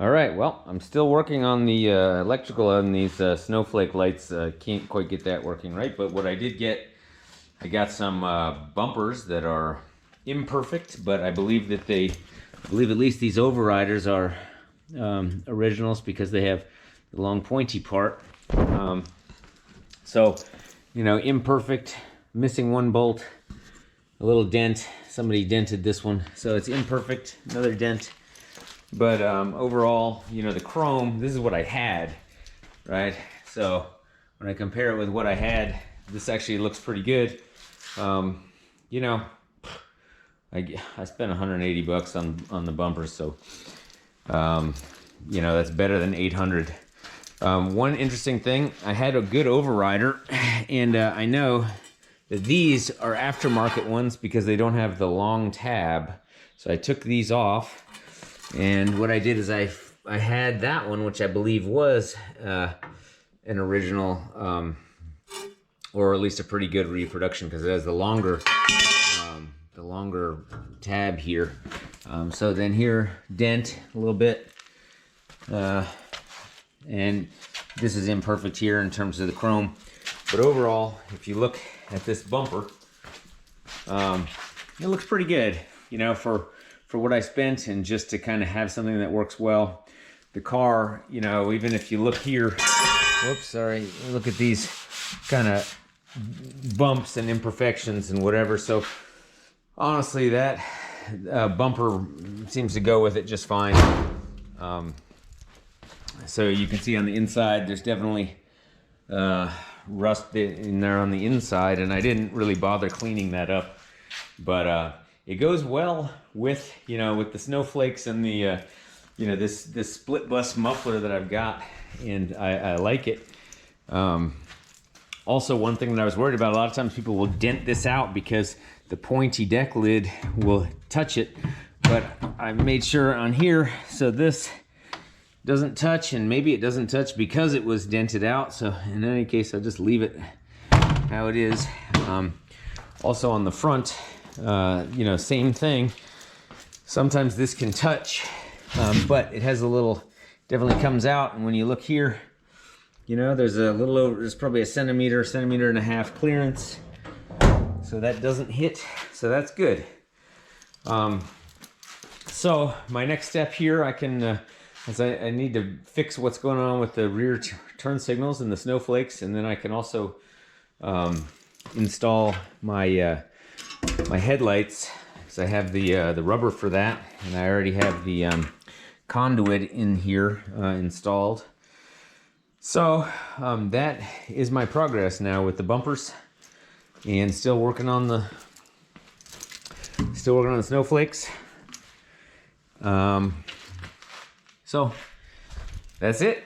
All right, well, I'm still working on the electrical on these snowflake lights. Can't quite get that working right, but what I did get, I got some bumpers that are imperfect, but I believe at least these overriders are originals because they have the long pointy part. So, you know, imperfect, missing one bolt, a little dent. Somebody dented this one, so it's imperfect, another dent. But overall, you know, the chrome, this is what I had, right? So when I compare it with what I had, this actually looks pretty good. You know, I spent 180 bucks on the bumpers, so you know, that's better than 800. One interesting thing, I had a good overrider, and I know that these are aftermarket ones because they don't have the long tab. So I took these off. And what I did is I had that one, which I believe was an original, or at least a pretty good reproduction because it has the longer tab here. So then here, dent a little bit, and this is imperfect here in terms of the chrome. But overall, if you look at this bumper, it looks pretty good, you know, for what I spent, and just to kind of have something that works well. The car, you know, even if you look here, whoops, sorry, look at these kind of bumps and imperfections and whatever. So honestly, that bumper seems to go with it just fine. So you can see on the inside, there's definitely rust in there on the inside, and I didn't really bother cleaning that up. But it goes well with, you know, with the snowflakes and the, you know, this split bus muffler that I've got, and I like it. Also, one thing that I was worried about, a lot of times people will dent this out because the pointy deck lid will touch it, but I made sure on here so this doesn't touch, and maybe it doesn't touch because it was dented out. So in any case, I'll just leave it how it is. Also on the front, you know, same thing. Sometimes this can touch, but it has a little, definitely comes out. And when you look here, you know, there's a little over, there's probably a centimeter and a half clearance. So that doesn't hit, so that's good. So my next step here, I can, I need to fix what's going on with the rear turn signals and the snowflakes, and then I can also install my my headlights, because I have the rubber for that, and I already have the conduit in here installed. So that is my progress now with the bumpers, and still working on the snowflakes. So that's it.